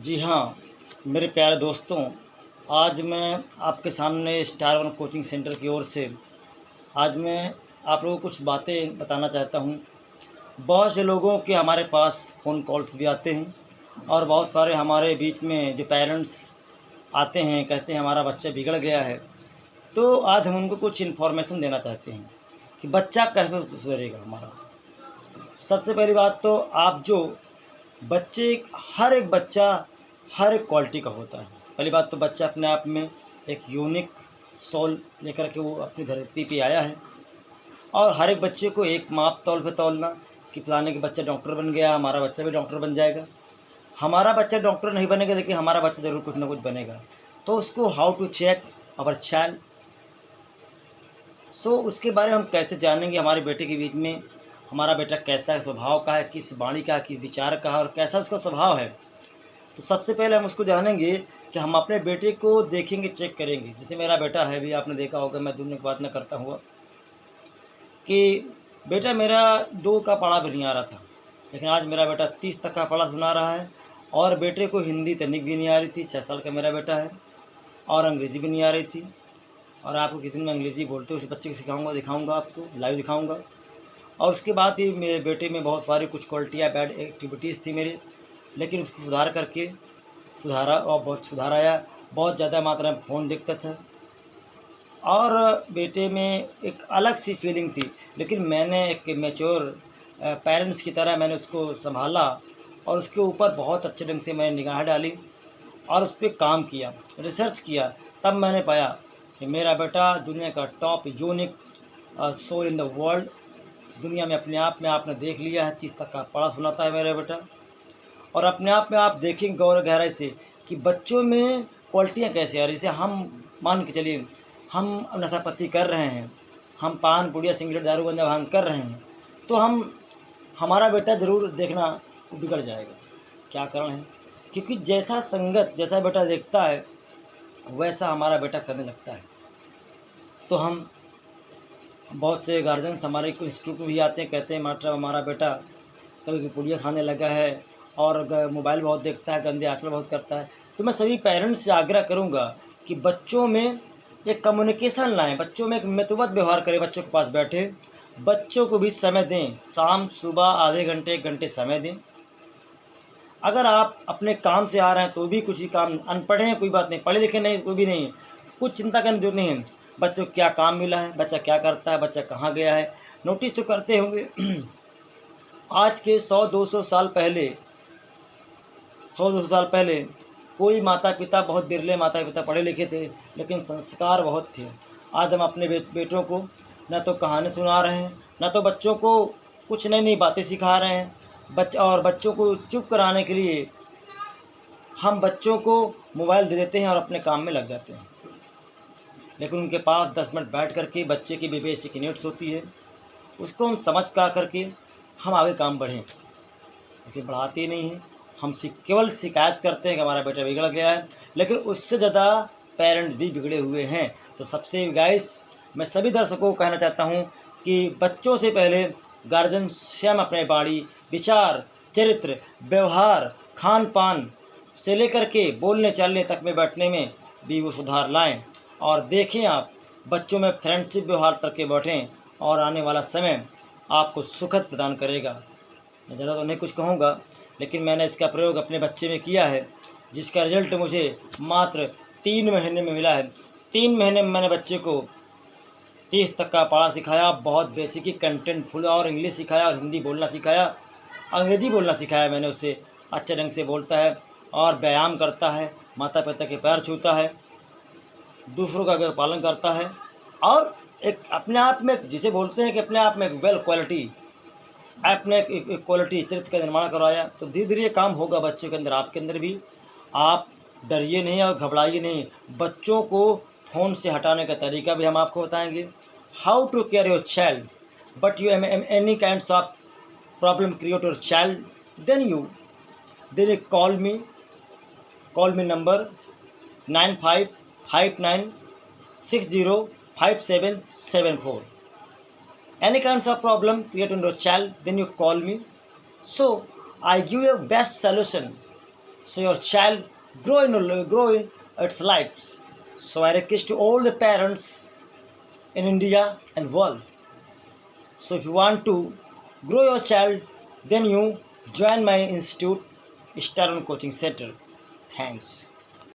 जी हाँ, मेरे प्यारे दोस्तों, आज मैं आपके सामने स्टार वन कोचिंग सेंटर की ओर से आज मैं आप लोगों को कुछ बातें बताना चाहता हूँ। बहुत से लोगों के हमारे पास फ़ोन कॉल्स भी आते हैं और बहुत सारे हमारे बीच में जो पेरेंट्स आते हैं, कहते हैं हमारा बच्चा बिगड़ गया है। तो आज हम उनको कुछ इन्फॉर्मेशन देना चाहते हैं कि बच्चा कैसे सुधरेगा हमारा। सबसे पहली बात तो आप जो बच्चे हर एक बच्चा हर एक क्वालिटी का होता है। पहली बात तो बच्चा अपने आप में एक यूनिक सोल लेकर के वो अपनी धरती पे आया है और हर एक बच्चे को एक माप तौल पे तौलना कि फलाने के बच्चा डॉक्टर बन गया, हमारा बच्चा भी डॉक्टर बन जाएगा। हमारा बच्चा डॉक्टर नहीं बनेगा लेकिन हमारा बच्चा ज़रूर कुछ ना कुछ बनेगा। तो उसको how to check our child, so उसके बारे में हम कैसे जानेंगे हमारे बेटे के बीच में हमारा बेटा कैसा है, स्वभाव का है, किस वाणी का है, किस विचार का है और कैसा उसका स्वभाव है। तो सबसे पहले हम उसको जानेंगे कि हम अपने बेटे को देखेंगे, चेक करेंगे। जैसे मेरा बेटा है, भी आपने देखा होगा, मैं दुनिया की बात न करता हुआ कि बेटा मेरा 2 का पढ़ा भी नहीं आ रहा था, लेकिन आज मेरा बेटा 30 तक का पढ़ा सुना रहा है। और बेटे को हिंदी तनिक भी नहीं आ रही थी, 6 साल का मेरा बेटा है, और अंग्रेज़ी भी नहीं आ रही थी। और आपको किसी दिन अंग्रेज़ी बोलते हुए उस बच्चे को सिखाऊंगा, दिखाऊंगा, आपको लाइव दिखाऊंगा। और उसके बाद ही मेरे बेटे में बहुत सारी कुछ क्वालिटियाँ, बैड एक्टिविटीज़ थी मेरे, लेकिन उसको सुधार करके सुधारा और बहुत सुधार आया। बहुत ज़्यादा मात्रा में फ़ोन देखता था और बेटे में एक अलग सी फीलिंग थी, लेकिन मैंने एक मैच्योर पेरेंट्स की तरह मैंने उसको संभाला और उसके ऊपर बहुत अच्छे ढंग से मैंने निगाह डाली और उस पर काम किया, रिसर्च किया। तब मैंने पाया कि मेरा बेटा दुनिया का top unique soul in the world, दुनिया में अपने आप में आपने देख लिया है। 30 तक का पढ़ा सुनाता है मेरा बेटा। और अपने आप में आप देखेंगे गौर गहराई से कि बच्चों में क्वालिटियाँ कैसे आ रही। जैसे हम मान के चलिए हम नशापत्ती कर रहे हैं, हम पान पुड़िया सिगरेट दारू गंजा भांग कर रहे हैं, तो हमारा बेटा ज़रूर देखना बिगड़ जाएगा। क्या कारण है? क्योंकि जैसा संगत जैसा बेटा देखता है वैसा हमारा बेटा करने लगता है। तो हम बहुत से गार्जियंस हमारे इंस्टीट्यूट में भी आते हैं, कहते हैं मास्टर हमारा बेटा कभी पुड़िया खाने लगा है और मोबाइल बहुत देखता है, गंदे आचरण बहुत करता है। तो मैं सभी पेरेंट्स से आग्रह करूंगा कि बच्चों में एक कम्युनिकेशन लाएं, बच्चों में एक मितव्यत व्यवहार करें, बच्चों के पास बैठे, बच्चों को भी समय दें, शाम सुबह आधे घंटे 1 घंटे समय दें। अगर आप अपने काम से आ रहे हैं तो भी कुछ ही काम, अनपढ़ हैं कोई बात नहीं, पढ़े लिखे नहीं कोई भी नहीं, कुछ चिंता करने की जरूरत नहीं है। बच्चों को क्या काम मिला है, बच्चा क्या करता है, बच्चा कहाँ गया है, नोटिस तो करते होंगे। आज के 100-200 साल पहले 100-200 साल पहले कोई माता पिता, बहुत बिरले माता पिता पढ़े लिखे थे, लेकिन संस्कार बहुत थे। आज हम अपने बेटों को न तो कहानी सुना रहे हैं, न तो बच्चों को कुछ नई नई बातें सिखा रहे हैं। और बच्चों को चुप कराने के लिए हम बच्चों को मोबाइल दे देते हैं और अपने काम में लग जाते हैं, लेकिन उनके पास 10 मिनट बैठ करके बच्चे की बेसिक नीड्स होती है, उसको हम समझ पा करके हम आगे काम बढ़ें, लेकिन बढ़ाते ही नहीं हैं। हम केवल शिकायत करते हैं कि हमारा बेटा बिगड़ गया है, लेकिन उससे ज़्यादा पेरेंट्स भी बिगड़े हुए हैं। तो सबसे गाइस मैं सभी दर्शकों को कहना चाहता हूं कि बच्चों से पहले गार्जियन स्वयं अपने वाणी, विचार, चरित्र, व्यवहार, खान पान से लेकर के बोलने चालने तक में, बैठने में भी वो सुधार लाएं। और देखें आप बच्चों में फ्रेंडशिप व्यवहार करके बैठें और आने वाला समय आपको सुखद प्रदान करेगा। मैं ज़्यादा तो नहीं कुछ कहूँगा, लेकिन मैंने इसका प्रयोग अपने बच्चे में किया है, जिसका रिजल्ट मुझे मात्र 3 महीने में मिला है। 3 महीने में मैंने बच्चे को 30 तक का पढ़ा सिखाया, बहुत बेसिक कंटेंट फुल, और इंग्लिश सिखाया और हिंदी बोलना सिखाया, अंग्रेज़ी बोलना सिखाया मैंने उसे। अच्छे ढंग से बोलता है और व्यायाम करता है, माता पिता के पैर छूता है, दूसरों का पालन करता है, और एक अपने आप में, जिसे बोलते हैं कि अपने आप में वेल क्वालिटी, आपने एक क्वालिटी चरित्र का निर्माण करवाया। तो धीरे धीरे काम होगा बच्चों के अंदर, आपके अंदर भी। आप डरिए नहीं और घबराइए नहीं। बच्चों को फ़ोन से हटाने का तरीका भी हम आपको बताएंगे, how to care your child, but you any kinds of problem create your child, then you call me number 9559605774। Any kinds of problem created in your child, then you call me. So I give you a best solution so your child grow in its lives. So I request to all the parents in India and world. So if you want to grow your child, then you join my institute, Staron Coaching Center. Thanks.